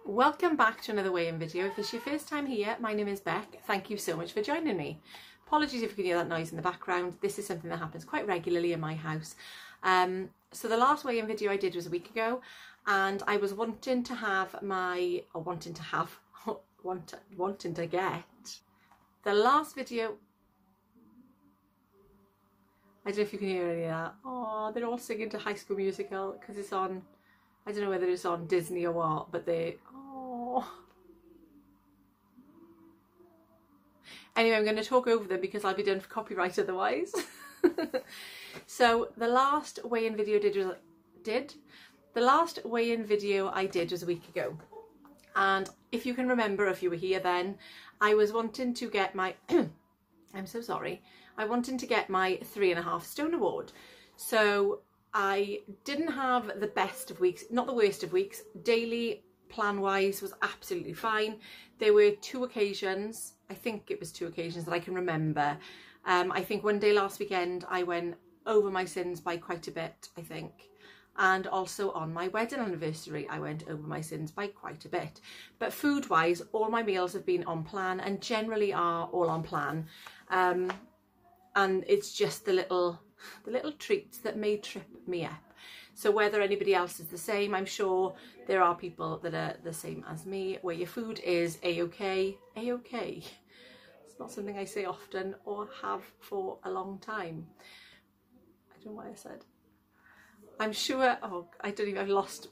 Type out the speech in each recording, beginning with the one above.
Welcome back to another weigh-in video. If it's your first time here, my name is Beck. Thank you so much for joining me. Apologies if you can hear that noise in the background. This is something that happens quite regularly in my house. So the last weigh-in video I did was a week ago, and I was wanting to get the last video. I don't know if you can hear any of that. Oh, they're all singing to High School Musical because it's on, I don't know whether it's on Disney or what, but Anyway, I'm going to talk over them because I'll be done for copyright otherwise. So the last weigh-in video I did was a week ago. And if you can remember, if you were here then, I was wanting to get my, I'm so sorry, I wanted to get my 3.5 stone award. So I didn't have the best of weeks, not the worst of weeks. Daily plan wise was absolutely fine. There were two occasions, I think it was two occasions that I can remember. I think one day last weekend I went over my sins by quite a bit, I think. And also on my wedding anniversary, I went over my sins by quite a bit. But food wise, all my meals have been on plan and generally are all on plan. And it's just the little treats that may trip me up. So whether anybody else is the same, I'm sure there are people that are the same as me, where your food is a-okay, a-okay. It's not something I say often or have for a long time. I don't know what I said. I'm sure, I've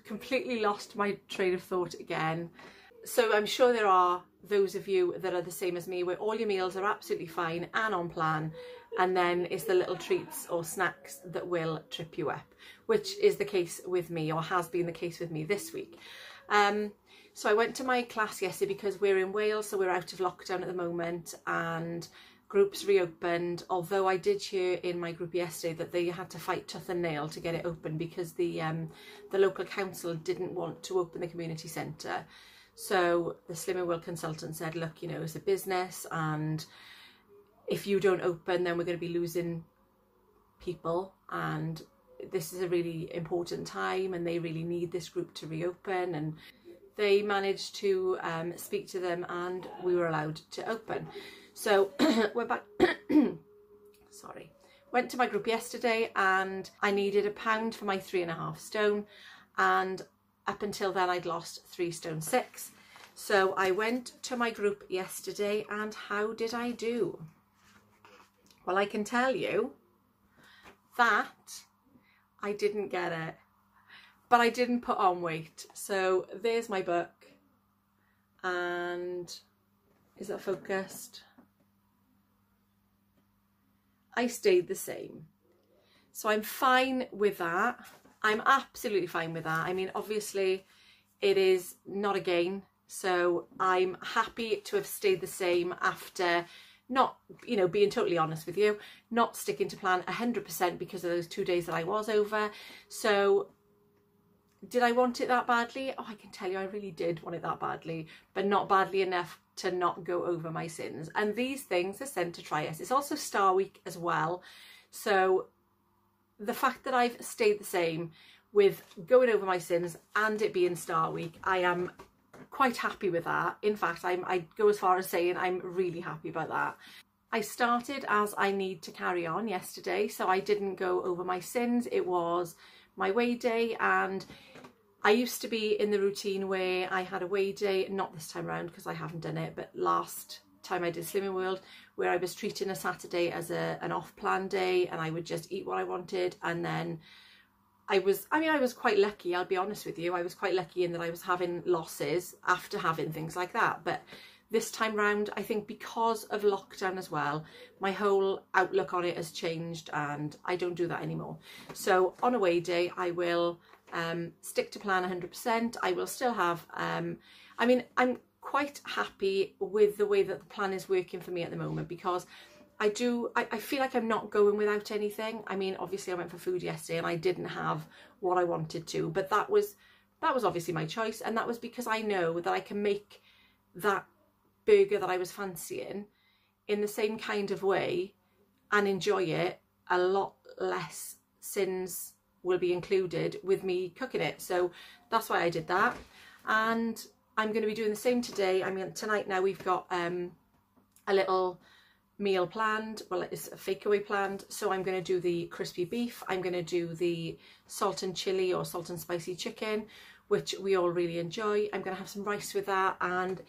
completely lost my train of thought again. So I'm sure there are those of you that are the same as me, where all your meals are absolutely fine and on plan, and then it's the little treats or snacks that will trip you up, which is the case with me, or has been the case with me this week. So I went to my class yesterday because we're in Wales, so we're out of lockdown at the moment, and groups reopened, although I did hear in my group yesterday that they had to fight tooth and nail to get it open because the local council didn't want to open the community centre. So the Slimming World consultant said, look, you know, it's a business, and if you don't open, then we're going to be losing people, and this is a really important time and they really need this group to reopen. And they managed to speak to them and we were allowed to open. So we're back. Sorry. Went to my group yesterday and I needed £1 for my 3.5 stone, and up until then I'd lost 3 stone 6. So I went to my group yesterday, and how did I do? Well, I can tell you that I didn't get it, but I didn't put on weight. So there's my book, and is that focused? I stayed the same. So I'm fine with that. I'm absolutely fine with that. I mean, obviously it is not a gain, so I'm happy to have stayed the same after not, you know, being totally honest with you, not sticking to plan 100% because of those 2 days that I was over. So did I want it that badly? Oh, I can tell you I really did want it that badly, but not badly enough to not go over my sins. And these things are sent to try us. It's also Star Week as well. So the fact that I've stayed the same with going over my sins and it being Star Week, I am quite happy with that. In fact, I go as far as saying I'm really happy about that. I started as I need to carry on yesterday, so I didn't go over my sins. It was my weigh day, and I used to be in the routine where I had a weigh day, not this time around because I haven't done it, but last time I did Slimming World, where I was treating a Saturday as an off-plan day, and I would just eat what I wanted. And then I was quite lucky, I'll be honest with you. I was quite lucky in that I was having losses after having things like that. But this time round, I think because of lockdown as well, my whole outlook on it has changed and I don't do that anymore. So on a weigh day, I will stick to plan 100%. I will still have, I'm quite happy with the way that the plan is working for me at the moment, because I feel like I'm not going without anything. I mean, obviously I went for food yesterday and I didn't have what I wanted to, but that was obviously my choice, and that was because I know that I can make that burger that I was fancying in the same kind of way and enjoy it. A lot less sins will be included with me cooking it. So that's why I did that. And I'm going to be doing the same today. I mean, tonight now we've got a little meal planned. Well, it's a fakeaway planned. So I'm going to do the crispy beef. I'm going to do the salt and chili or salt and spicy chicken, which we all really enjoy. I'm going to have some rice with that, and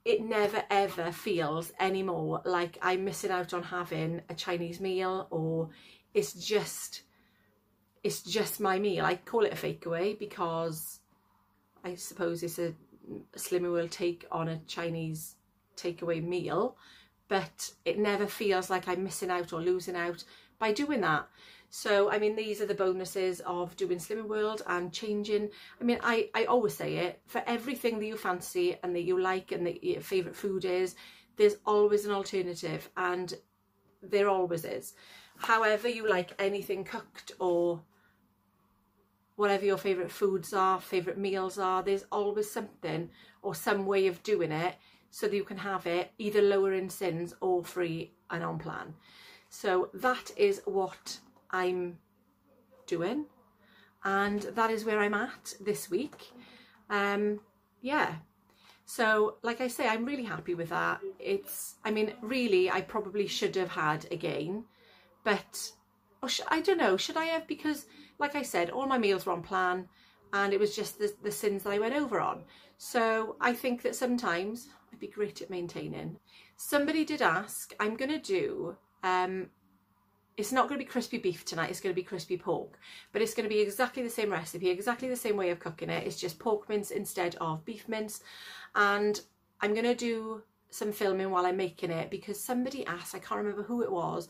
it never ever feels anymore like I'm missing out on having a Chinese meal, or it's just my meal. I call it a fakeaway because I suppose it's a Slimming World take on a Chinese takeaway meal, but it never feels like I'm missing out or losing out by doing that. So I mean, these are the bonuses of doing Slimming World and changing. I mean, I always say it, for everything that you fancy and that you like and that your favourite food is, there's always an alternative, and there always is. However you like anything cooked, or whatever your favourite foods are, favourite meals are, there's always something or some way of doing it so that you can have it either lower in sins or free and on plan. So that is what I'm doing, and that is where I'm at this week. Yeah, so like I say, I'm really happy with that. I mean, really, I probably should have had again, but I don't know, should I have? Because like I said, all my meals were on plan, and it was just the sins that I went over on. So I think that sometimes I'd be great at maintaining. Somebody did ask, I'm going to do, it's not going to be crispy beef tonight, it's going to be crispy pork. But it's going to be exactly the same recipe, exactly the same way of cooking it. It's just pork mince instead of beef mince. And I'm going to do some filming while I'm making it, because somebody asked, I can't remember who it was,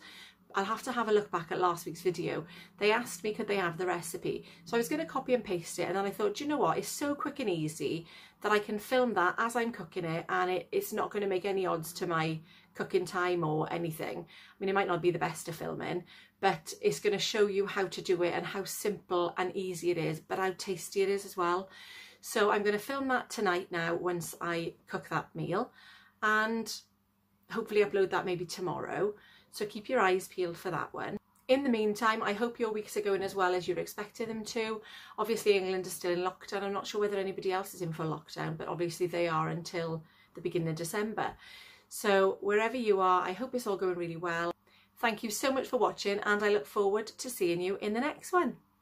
I'll have to have a look back at last week's video. They asked me could they have the recipe. So I was going to copy and paste it, and then I thought, do you know what, it's so quick and easy that I can film that as I'm cooking it, and it's not going to make any odds to my cooking time or anything. I mean, it might not be the best of filming, but it's going to show you how to do it and how simple and easy it is, but how tasty it is as well. So I'm going to film that tonight now once I cook that meal, and hopefully upload that maybe tomorrow. So keep your eyes peeled for that one. In the meantime, I hope your weeks are going as well as you're expecting them to. Obviously, England is still in lockdown. I'm not sure whether anybody else is in for lockdown, but obviously they are until the beginning of December. So wherever you are, I hope it's all going really well. Thank you so much for watching, and I look forward to seeing you in the next one.